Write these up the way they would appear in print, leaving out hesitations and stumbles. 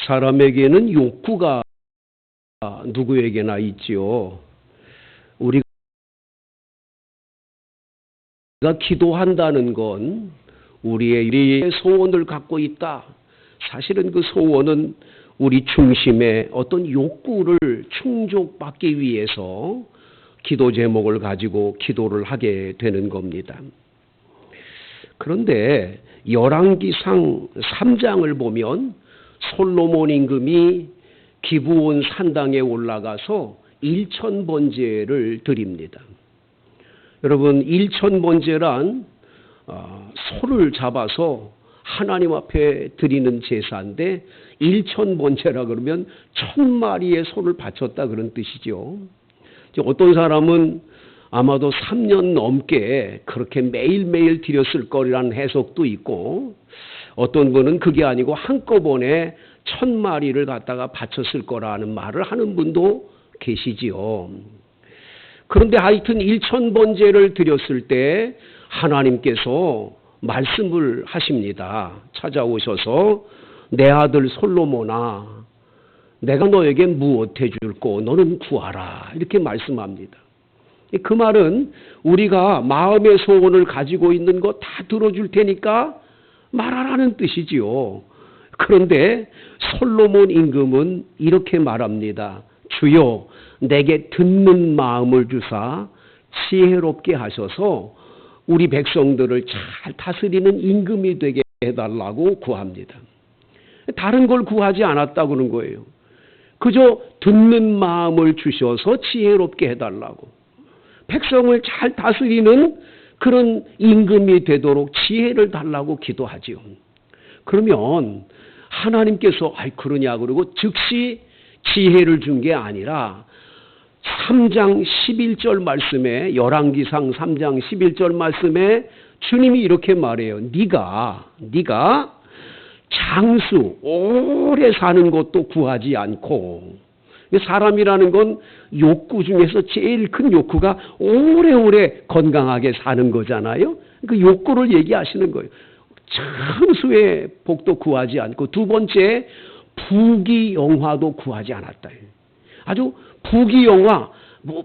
사람에게는 욕구가 누구에게나 있지요. 우리가 기도한다는 건 우리의 소원을 갖고 있다. 사실은 그 소원은 우리 중심의 어떤 욕구를 충족받기 위해서 기도 제목을 가지고 기도를 하게 되는 겁니다. 그런데 열왕기상 3장을 보면 솔로몬 임금이 기브온 산당에 올라가서 1000번제를 드립니다. 여러분, 1000번제란 소를 잡아서 하나님 앞에 드리는 제사인데 1000번제라 그러면 1000마리의 소를 바쳤다 그런 뜻이죠. 어떤 사람은 아마도 3년 넘게 그렇게 매일매일 드렸을 거라는 해석도 있고, 어떤 분은 그게 아니고 한꺼번에 1000마리를 갖다가 바쳤을 거라는 말을 하는 분도 계시지요. 그런데 하여튼 1000번제를 드렸을 때 하나님께서 말씀을 하십니다. 찾아오셔서 내 아들 솔로몬아, 내가 너에게 무엇해 줄꼬 너는 구하라, 이렇게 말씀합니다. 그 말은 우리가 마음의 소원을 가지고 있는 거 다 들어줄 테니까 말하라는 뜻이지요. 그런데 솔로몬 임금은 이렇게 말합니다. 주여, 내게 듣는 마음을 주사 지혜롭게 하셔서 우리 백성들을 잘 다스리는 임금이 되게 해달라고 구합니다. 다른 걸 구하지 않았다고는 거예요. 그저 듣는 마음을 주셔서 지혜롭게 해달라고, 백성을 잘 다스리는 그런 임금이 되도록 지혜를 달라고 기도하지요. 그러면 하나님께서 그러냐 그러고 즉시 지혜를 준 게 아니라 3장 11절 말씀에, 열왕기상 3장 11절 말씀에 주님이 이렇게 말해요. 네가 장수 오래 사는 것도 구하지 않고, 사람이라는 건 욕구 중에서 제일 큰 욕구가 오래오래 건강하게 사는 거잖아요. 그 욕구를 얘기하시는 거예요. 장수의 복도 구하지 않고, 두 번째 부귀영화도 구하지 않았다. 아주 부귀영화,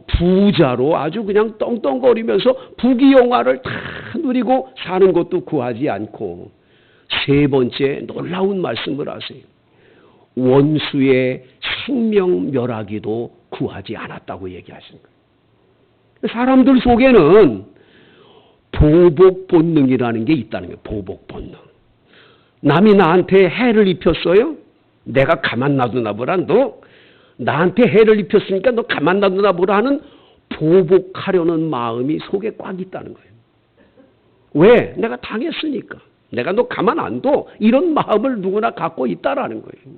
부자로 아주 그냥 떵떵거리면서 부귀영화를 다 누리고 사는 것도 구하지 않고, 세 번째 놀라운 말씀을 하세요. 원수의 생명 멸하기도 구하지 않았다고 얘기하시는 거예요. 사람들 속에는 보복 본능이라는 게 있다는 거예요. 보복 본능. 남이 나한테 해를 입혔어요? 내가 가만 놔두나 보라. 너 나한테 해를 입혔으니까 너 가만 놔두나 보라 하는 보복하려는 마음이 속에 꽉 있다는 거예요. 왜? 내가 당했으니까. 내가 너 가만 안 둬. 이런 마음을 누구나 갖고 있다라는 거예요.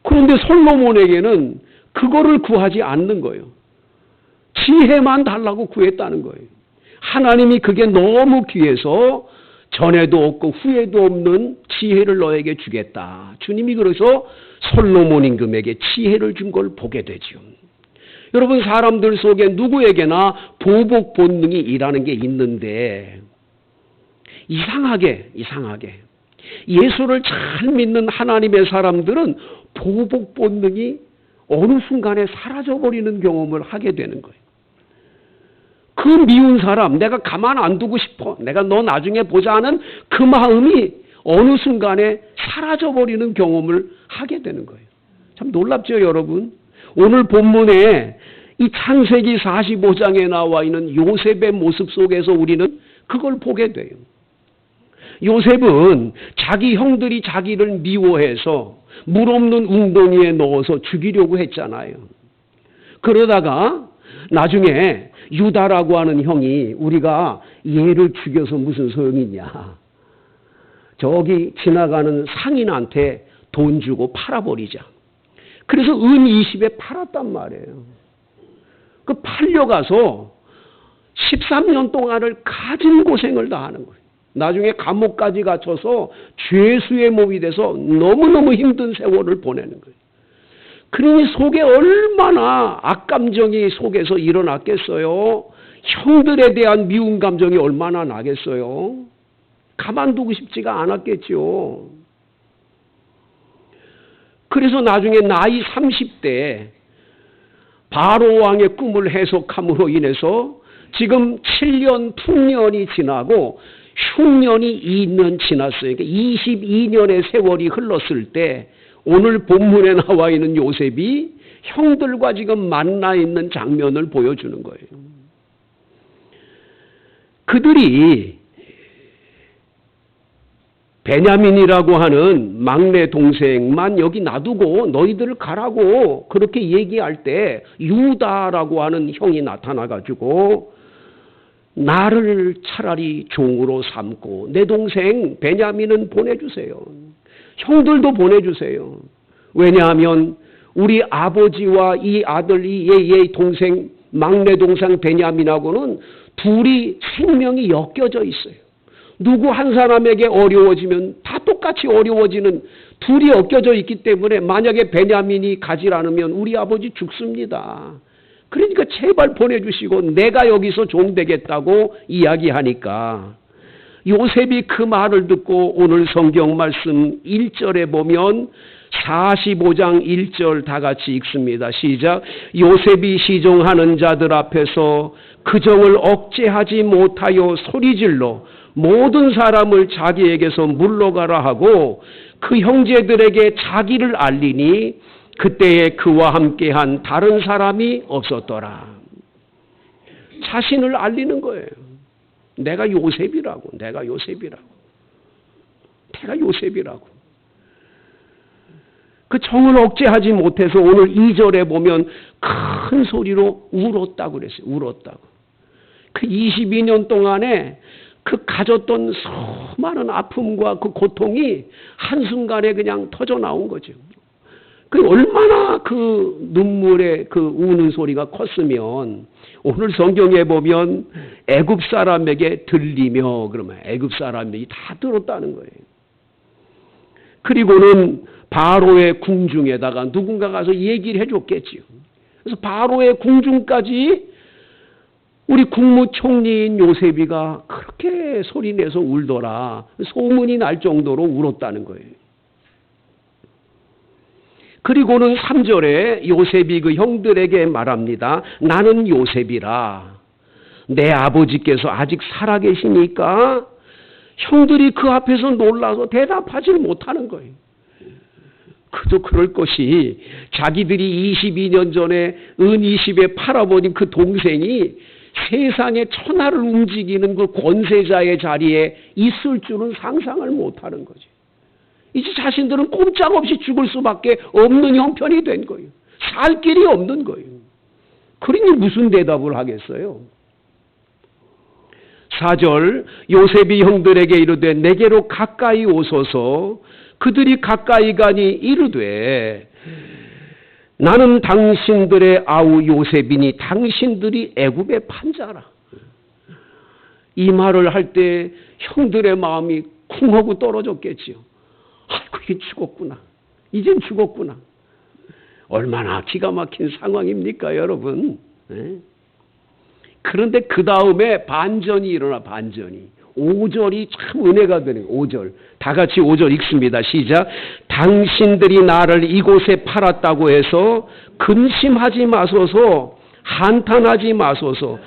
그런데 솔로몬에게는 그거를 구하지 않는 거예요. 지혜만 달라고 구했다는 거예요. 하나님이 그게 너무 귀해서 전에도 없고 후에도 없는 지혜를 너에게 주겠다. 주님이 그래서 솔로몬 임금에게 지혜를 준 걸 보게 되죠. 여러분, 사람들 속에 누구에게나 보복 본능이 일하는 게 있는데, 이상하게 예수를 잘 믿는 하나님의 사람들은 보복 본능이 어느 순간에 사라져버리는 경험을 하게 되는 거예요. 그 미운 사람, 내가 가만 안 두고 싶어, 내가 너 나중에 보자 하는 그 마음이 어느 순간에 사라져버리는 경험을 하게 되는 거예요. 참 놀랍죠, 여러분? 오늘 본문에 이 창세기 45장에 나와 있는 요셉의 모습 속에서 우리는 그걸 보게 돼요. 요셉은 자기 형들이 자기를 미워해서 물 없는 웅덩이에 넣어서 죽이려고 했잖아요. 그러다가 나중에 유다라고 하는 형이, 우리가 얘를 죽여서 무슨 소용이냐, 저기 지나가는 상인한테 돈 주고 팔아버리자. 그래서 은 20에 팔았단 말이에요. 그 팔려가서 13년 동안을 가진 고생을 다 하는 거예요. 나중에 감옥까지 갇혀서 죄수의 몸이 돼서 너무너무 힘든 세월을 보내는 거예요. 그러니 속에 얼마나 악감정이 속에서 일어났겠어요. 형들에 대한 미운 감정이 얼마나 나겠어요. 가만두고 싶지가 않았겠죠. 그래서 나중에 나이 30대에 바로 왕의 꿈을 해석함으로 인해서 지금 7년, 풍년이 지나고 흉년이 2년 지났어요. 그러니까 22년의 세월이 흘렀을 때 오늘 본문에 나와 있는 요셉이 형들과 지금 만나 있는 장면을 보여주는 거예요. 그들이 베냐민이라고 하는 막내 동생만 여기 놔두고 너희들 가라고 그렇게 얘기할 때 유다라고 하는 형이 나타나가지고 나를 차라리 종으로 삼고 내 동생 베냐민은 보내주세요. 형들도 보내주세요. 왜냐하면 우리 아버지와 이 아들, 이 동생, 막내 동생 베냐민하고는 둘이 생명이 엮여져 있어요. 누구 한 사람에게 어려워지면 다 똑같이 어려워지는 둘이 엮여져 있기 때문에 만약에 베냐민이 가지 않으면 우리 아버지 죽습니다. 그러니까 제발 보내주시고 내가 여기서 종 되겠다고 이야기하니까 요셉이 그 말을 듣고 오늘 성경 말씀 1절에 보면 45장 1절 다 같이 읽습니다. 시작. 요셉이 시종하는 자들 앞에서 그 정을 억제하지 못하여 소리질러 모든 사람을 자기에게서 물러가라 하고 그 형제들에게 자기를 알리니 그때에 그와 함께한 다른 사람이 없었더라. 자신을 알리는 거예요. 내가 요셉이라고. 그 정을 억제하지 못해서 오늘 2절에 보면 큰 소리로 울었다고 그랬어요. 울었다고. 그 22년 동안에 그 가졌던 수많은 아픔과 그 고통이 한순간에 그냥 터져 나온 거죠. 그 얼마나 그 눈물의 그 우는 소리가 컸으면 오늘 성경에 보면 애굽 사람에게 들리며 그러면 애굽 사람들이 다 들었다는 거예요. 그리고는 바로의 궁중에다가 누군가 가서 얘기를 해줬겠지요. 그래서 바로의 궁중까지 우리 국무총리인 요셉이가 그렇게 소리내서 울더라. 소문이 날 정도로 울었다는 거예요. 그리고는 3절에 요셉이 그 형들에게 말합니다. 나는 요셉이라. 내 아버지께서 아직 살아계시니까 형들이 그 앞에서 놀라서 대답하지 못하는 거예요. 그저 그럴 것이 자기들이 22년 전에 은 20에 팔아버린 그 동생이 세상의 천하를 움직이는 그 권세자의 자리에 있을 줄은 상상을 못하는 거죠. 이제 자신들은 꼼짝없이 죽을 수밖에 없는 형편이 된 거예요. 살 길이 없는 거예요. 그러니 무슨 대답을 하겠어요? 4절 요셉이 형들에게 이르되 내게로 가까이 오소서. 그들이 가까이 가니 이르되 나는 당신들의 아우 요셉이니 당신들이 애굽의 판자라. 이 말을 할 때 형들의 마음이 쿵하고 떨어졌겠지요. 아이고 이게 죽었구나. 이젠 죽었구나. 얼마나 기가 막힌 상황입니까 여러분. 네? 그런데 그 다음에 반전이 일어나. 반전이. 5절이 참 은혜가 되는 5절. 다 같이 5절 읽습니다. 시작. 당신들이 나를 이곳에 팔았다고 해서 근심하지 마소서. 한탄하지 마소서.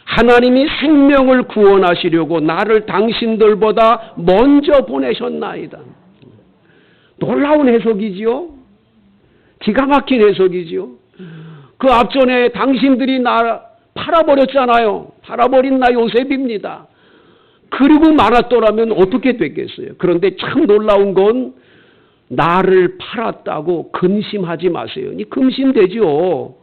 하나님이 생명을 구원하시려고 나를 당신들보다 먼저 보내셨나이다. 놀라운 해석이지요. 기가 막힌 해석이지요. 그 앞전에 당신들이 나 팔아버렸잖아요. 팔아버린 나 요셉입니다. 그리고 말았더라면 어떻게 됐겠어요. 그런데 참 놀라운 건 나를 팔았다고 근심하지 마세요. 이 근심되죠.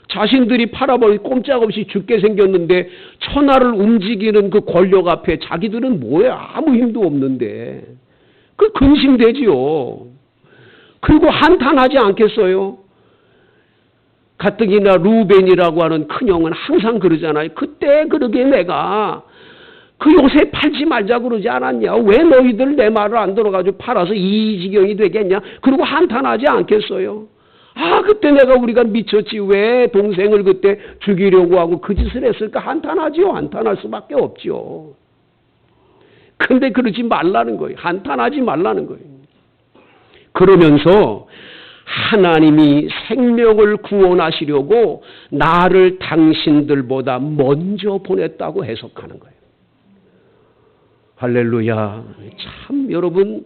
자신들이 팔아버리고 꼼짝없이 죽게 생겼는데 천하를 움직이는 그 권력 앞에 자기들은 뭐야 아무 힘도 없는데 그 근심되지요. 그리고 한탄하지 않겠어요. 가뜩이나 루벤이라고 하는 큰형은 항상 그러잖아요. 그때 그러게 내가 그 요새 팔지 말자 그러지 않았냐. 왜 너희들 내 말을 안 들어가지고 팔아서 이 지경이 되겠냐. 그리고 한탄하지 않겠어요. 아 그때 우리가 미쳤지. 왜 동생을 그때 죽이려고 하고 그 짓을 했을까. 한탄하지요. 한탄할 수밖에 없지요. 근데 그러지 말라는 거예요. 한탄하지 말라는 거예요. 그러면서 하나님이 생명을 구원하시려고 나를 당신들보다 먼저 보냈다고 해석하는 거예요. 할렐루야. 참 여러분,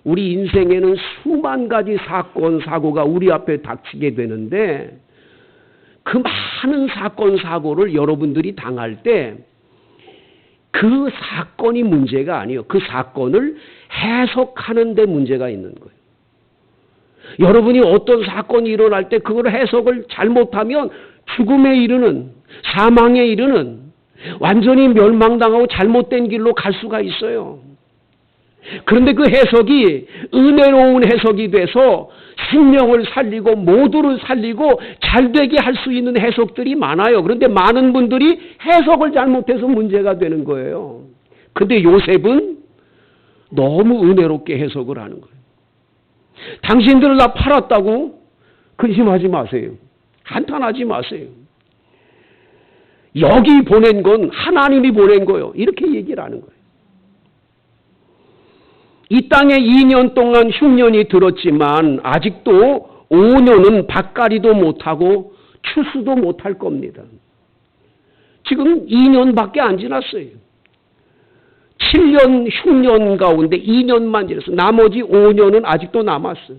우리 인생에는 수만 가지 사건, 사고가 우리 앞에 닥치게 되는데 그 많은 사건, 사고를 여러분들이 당할 때 그 사건이 문제가 아니에요. 그 사건을 해석하는 데 문제가 있는 거예요. 여러분이 어떤 사건이 일어날 때 그걸 해석을 잘못하면 죽음에 이르는, 사망에 이르는, 완전히 멸망당하고 잘못된 길로 갈 수가 있어요. 그런데 그 해석이 은혜로운 해석이 돼서 생명을 살리고 모두를 살리고 잘되게 할 수 있는 해석들이 많아요. 그런데 많은 분들이 해석을 잘못해서 문제가 되는 거예요. 그런데 요셉은 너무 은혜롭게 해석을 하는 거예요. 당신들을 나 팔았다고 근심하지 마세요. 한탄하지 마세요. 여기 보낸 건 하나님이 보낸 거예요. 이렇게 얘기를 하는 거예요. 이 땅에 2년 동안 흉년이 들었지만 아직도 5년은 밭갈이도 못하고 추수도 못할 겁니다. 지금 2년밖에 안 지났어요. 7년 흉년 가운데 2년만 지났어요. 나머지 5년은 아직도 남았어요.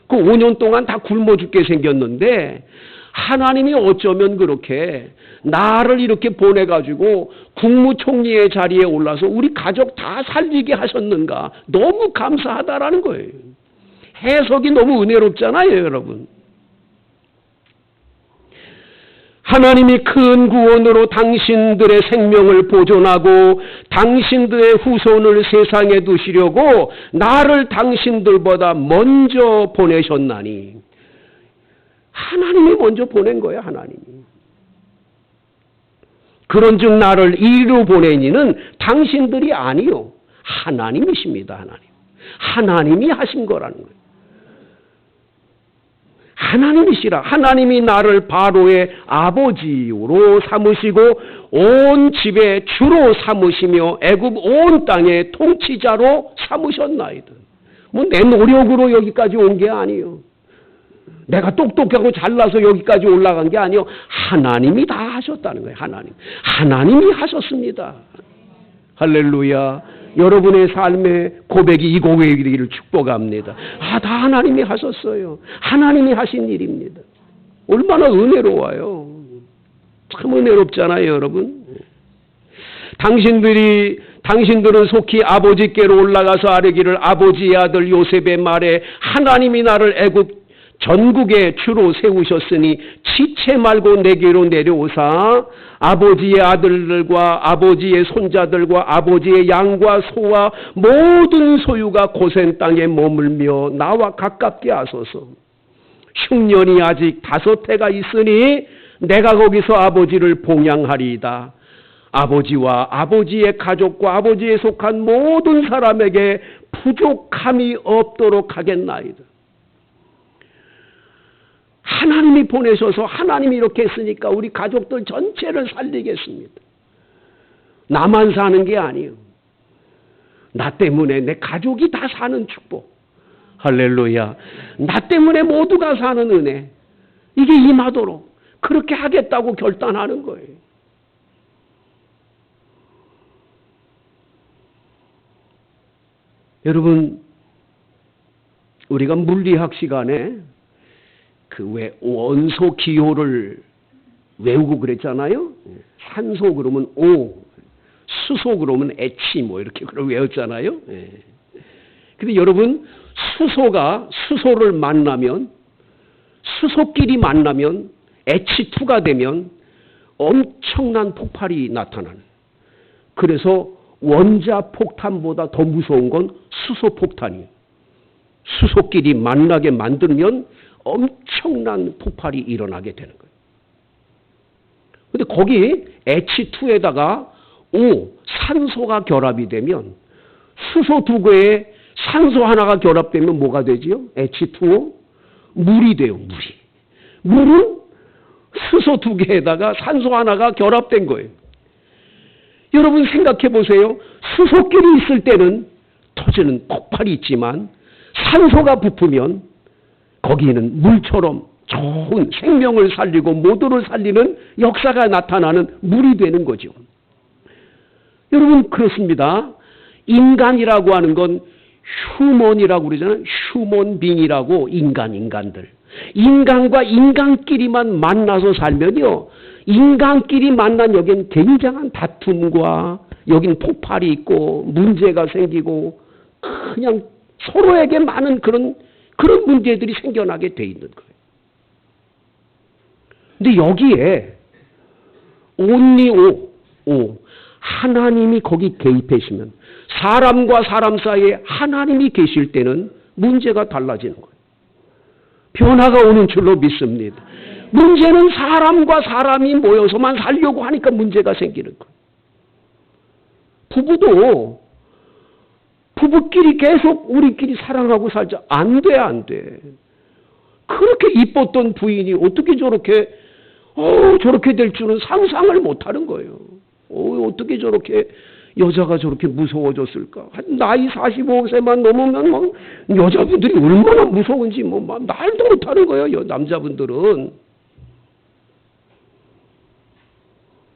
그 5년 동안 다 굶어 죽게 생겼는데 하나님이 어쩌면 그렇게 나를 이렇게 보내가지고 국무총리의 자리에 올라서 우리 가족 다 살리게 하셨는가. 너무 감사하다라는 거예요. 해석이 너무 은혜롭잖아요, 여러분. 하나님이 큰 구원으로 당신들의 생명을 보존하고 당신들의 후손을 세상에 두시려고 나를 당신들보다 먼저 보내셨나니. 하나님이 먼저 보낸 거예요, 하나님이. 그런즉 나를 이리로 보내니는 당신들이 아니요, 하나님이십니다, 하나님. 하나님이 하신 거라는 거예요. 하나님이시라. 하나님이 나를 바로의 아버지로 삼으시고 온 집의 주로 삼으시며 애굽 온 땅의 통치자로 삼으셨나이다. 뭐 내 노력으로 여기까지 온 게 아니에요. 내가 똑똑하고 잘나서 여기까지 올라간 게 아니요. 하나님이 다 하셨다는 거예요. 하나님이 하셨습니다. 할렐루야. 여러분의 삶의 고백이 이 고백이 되기를 축복합니다. 다 하나님이 하셨어요. 하나님이 하신 일입니다. 얼마나 은혜로워요. 참 은혜롭잖아요, 여러분. 당신들은 속히 아버지께로 올라가서 아뢰기를 아버지의 아들 요셉의 말에 하나님이 나를 애굽 전국에 주로 세우셨으니 지체 말고 내게로 내려오사 아버지의 아들들과 아버지의 손자들과 아버지의 양과 소와 모든 소유가 고센 땅에 머물며 나와 가깝게 하소서. 흉년이 아직 5해가 있으니 내가 거기서 아버지를 봉양하리이다. 아버지와 아버지의 가족과 아버지에 속한 모든 사람에게 부족함이 없도록 하겠나이다. 하나님이 보내셔서 하나님이 이렇게 했으니까 우리 가족들 전체를 살리겠습니다. 나만 사는 게 아니에요. 나 때문에 내 가족이 다 사는 축복. 할렐루야. 나 때문에 모두가 사는 은혜. 이게 임하도록 그렇게 하겠다고 결단하는 거예요. 여러분, 우리가 물리학 시간에 왜 원소 기호를 외우고 그랬잖아요. 산소 그러면 O, 수소 그러면 H 뭐 이렇게 그걸 외웠잖아요. 근데 여러분, 수소를 만나면 수소끼리 만나면 H2가 되면 엄청난 폭발이 나타나는. 그래서 원자 폭탄보다 더 무서운 건 수소 폭탄이에요. 수소끼리 만나게 만들면 엄청난 폭발이 일어나게 되는 거예요. 근데 거기 H2에다가 O, 산소가 결합이 되면 수소 2개에 산소 하나가 결합되면 뭐가 되지요? H2O? 물이 돼요, 물은 수소 2개에다가 산소 하나가 결합된 거예요. 여러분 생각해 보세요. 수소끼리 있을 때는 터지는 폭발이 있지만 산소가 붙으면 거기에는 물처럼 좋은 생명을 살리고 모두를 살리는 역사가 나타나는 물이 되는 거죠. 여러분 그렇습니다. 인간이라고 하는 건 휴먼이라고 그러잖아요. 휴먼빙이라고 인간들. 인간과 인간끼리만 만나서 살면요. 인간끼리 만난 여긴 굉장한 다툼과 여긴 폭발이 있고 문제가 생기고 그냥 서로에게 많은 그런 문제들이 생겨나게 돼 있는 거예요. 근데 여기에 only 하나님이 거기 개입하시면 사람과 사람 사이에 하나님이 계실 때는 문제가 달라지는 거예요. 변화가 오는 줄로 믿습니다. 문제는 사람과 사람이 모여서만 살려고 하니까 문제가 생기는 거예요. 부부끼리 계속 우리끼리 사랑하고 살자. 안 돼. 그렇게 이뻤던 부인이 어떻게 저렇게 될 줄은 상상을 못하는 거예요. 어떻게 저렇게 여자가 저렇게 무서워졌을까? 나이 45세만 넘으면 막 여자분들이 얼마나 무서운지 말도 못하는 거예요. 남자분들은.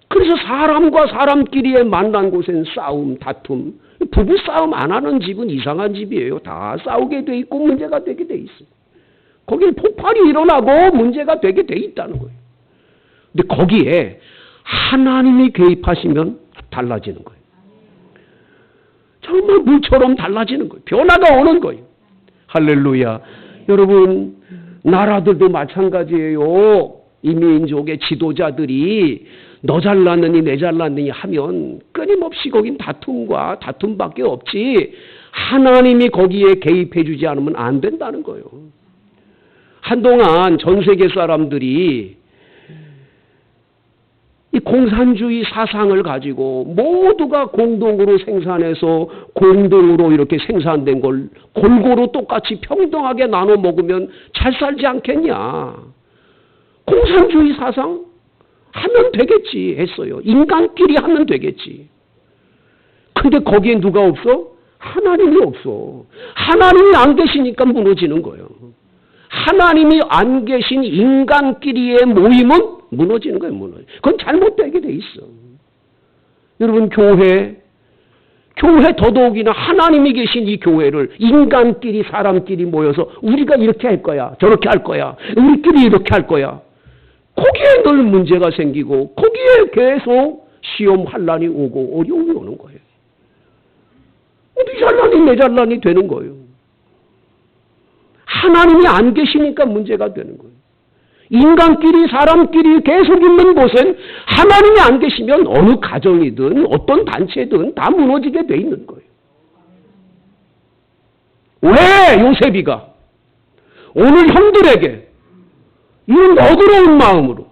그래서 사람과 사람끼리의 만난 곳엔 싸움, 다툼, 부부 싸움 안 하는 집은 이상한 집이에요. 다 싸우게 돼 있고 문제가 되게 돼 있어요. 거기에 폭발이 일어나고 문제가 되게 돼 있다는 거예요. 근데 거기에 하나님이 개입하시면 달라지는 거예요. 정말 물처럼 달라지는 거예요. 변화가 오는 거예요. 할렐루야. 여러분 나라들도 마찬가지예요. 이민족의 지도자들이 너 잘났느니 내 잘났느니 하면 끊임없이 거긴 다툼밖에 없지 하나님이 거기에 개입해 주지 않으면 안 된다는 거예요. 한동안 전 세계 사람들이 이 공산주의 사상을 가지고 모두가 공동으로 생산해서 공동으로 이렇게 생산된 걸 골고루 똑같이 평등하게 나눠 먹으면 잘 살지 않겠냐. 공산주의 사상 하면 되겠지 했어요. 인간끼리 하면 되겠지. 근데 거기에 누가 없어? 하나님이 없어. 하나님이 안 계시니까 무너지는 거예요. 하나님이 안 계신 인간끼리의 모임은 무너지는 거예요. 그건 잘못되게 돼 있어. 여러분 교회 더더욱이나 하나님이 계신 이 교회를 인간끼리 사람끼리 모여서 우리가 이렇게 할 거야. 저렇게 할 거야. 우리끼리 이렇게 할 거야. 거기에 늘 문제가 생기고 거기에 계속 시험 환난이 오고 어려움이 오는 거예요. 네 잘나니 내 잘나니 되는 거예요. 하나님이 안 계시니까 문제가 되는 거예요. 인간끼리 사람끼리 계속 있는 곳엔 하나님이 안 계시면 어느 가정이든 어떤 단체든 다 무너지게 돼 있는 거예요. 왜 요셉이가 오늘 형들에게 이런 너그러운 마음으로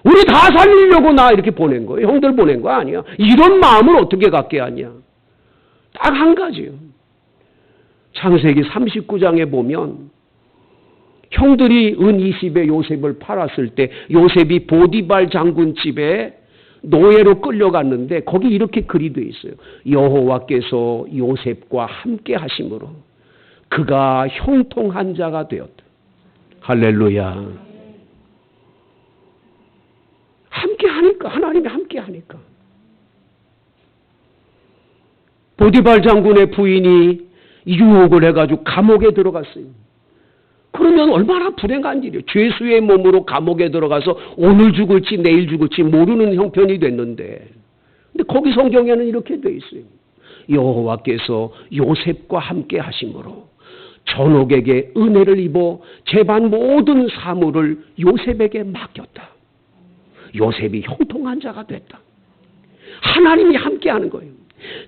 우리 다 살리려고 나 이렇게 보낸 거예요. 형들 보낸 거 아니야. 이런 마음을 어떻게 갖게 하냐. 딱 한 가지요. 창세기 39장에 보면 형들이 은 20에 요셉을 팔았을 때 요셉이 보디발 장군 집에 노예로 끌려갔는데 거기 이렇게 글이 되어 있어요. 여호와께서 요셉과 함께 하심으로 그가 형통한 자가 되었다. 할렐루야. 함께 하니까 하나님이 함께 하니까. 보디발 장군의 부인이 유혹을 해가지고 감옥에 들어갔어요. 그러면 얼마나 불행한 일이에요. 죄수의 몸으로 감옥에 들어가서 오늘 죽을지 내일 죽을지 모르는 형편이 됐는데 근데 거기 성경에는 이렇게 돼 있어요. 여호와께서 요셉과 함께 하심으로 전옥에게 은혜를 입어 재반 모든 사물을 요셉에게 맡겼다. 요셉이 형통한 자가 됐다. 하나님이 함께 하는 거예요.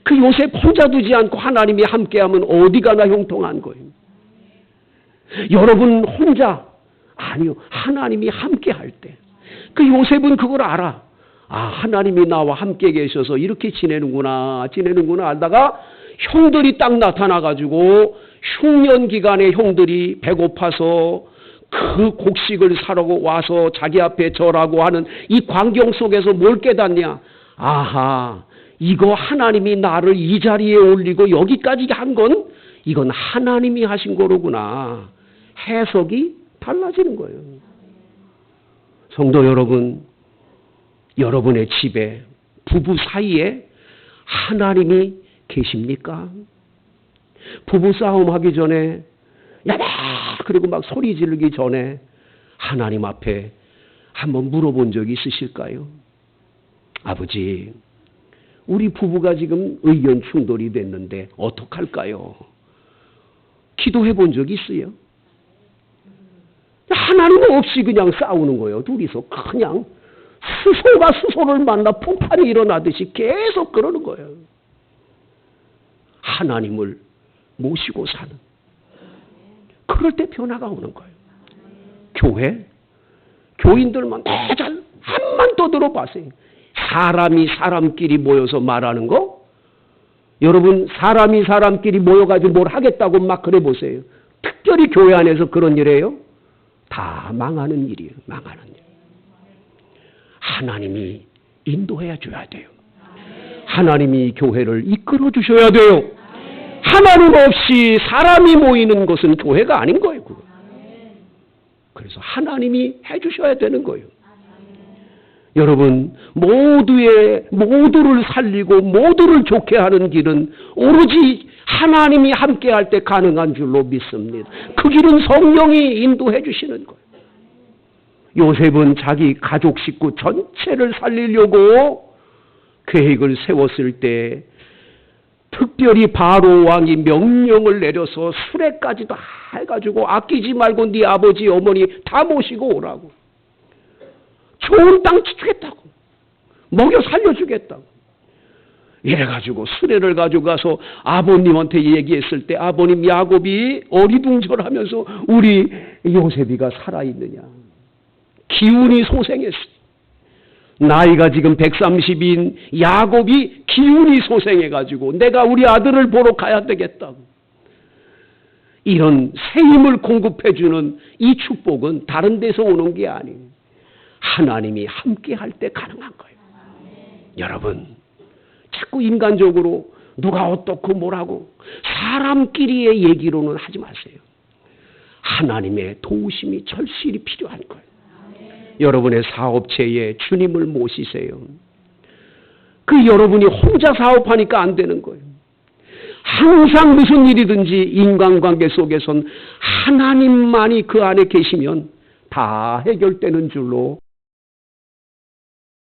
그 요셉 혼자 두지 않고 하나님이 함께하면 어디 가나 형통한 거예요. 여러분 혼자 아니요. 하나님이 함께할 때 그 요셉은 그걸 알아. 아 하나님이 나와 함께 계셔서 이렇게 지내는구나 알다가 형들이 딱 나타나가지고 흉년 기간에 형들이 배고파서 그 곡식을 사러 와서 자기 앞에 절하고 하는 이 광경 속에서 뭘 깨닫냐. 아하 이거 하나님이 나를 이 자리에 올리고 여기까지 한 건 이건 하나님이 하신 거로구나 해석이 달라지는 거예요. 성도 여러분, 여러분의 집에 부부 사이에 하나님이 계십니까? 부부 싸움 하기 전에 야막 그리고 막 소리 지르기 전에 하나님 앞에 한번 물어본 적이 있으실까요? 아버지, 우리 부부가 지금 의견 충돌이 됐는데 어떡할까요? 기도해 본 적이 있어요? 하나님 없이 그냥 싸우는 거예요. 둘이서 그냥 스소가 스소를 만나 폭탄이 일어나듯이 계속 그러는 거예요. 하나님을 모시고 사는. 그럴 때 변화가 오는 거예요. 교회? 교인들만 대잘 한만 더 들어봤어요. 사람이 사람끼리 모여서 말하는 거? 여러분, 사람이 사람끼리 모여가지고 뭘 하겠다고 막 그래 보세요. 특별히 교회 안에서 그런 일이에요? 다 망하는 일이에요. 망하는 일. 하나님이 인도해 줘야 돼요. 하나님이 교회를 이끌어 주셔야 돼요. 하나님 없이 사람이 모이는 것은 교회가 아닌 거예요. 그거. 그래서 하나님이 해 주셔야 되는 거예요. 여러분, 모두를 살리고 모두를 좋게 하는 길은 오로지 하나님이 함께 할 때 가능한 줄로 믿습니다. 그 길은 성령이 인도해 주시는 거예요. 요셉은 자기 가족 식구 전체를 살리려고 계획을 세웠을 때 특별히 바로 왕이 명령을 내려서 수레까지 다 해가지고 아끼지 말고 네 아버지 어머니 다 모시고 오라고. 좋은 땅 주겠다고. 먹여 살려주겠다고. 이래가지고 수레를 가져가서 아버님한테 얘기했을 때 아버님 야곱이 어리둥절하면서 우리 요셉이가 살아있느냐. 기운이 소생했어요. 나이가 지금 130인 야곱이 기운이 소생해가지고 내가 우리 아들을 보러 가야 되겠다고. 이런 새 힘을 공급해주는 이 축복은 다른 데서 오는 게 아니에요. 하나님이 함께 할 때 가능한 거예요. 여러분, 자꾸 인간적으로 누가 어떻고 뭐라고 사람끼리의 얘기로는 하지 마세요. 하나님의 도우심이 절실히 필요한 거예요. 여러분의 사업체에 주님을 모시세요. 그 여러분이 혼자 사업하니까 안 되는 거예요. 항상 무슨 일이든지 인간관계 속에선 하나님만이 그 안에 계시면 다 해결되는 줄로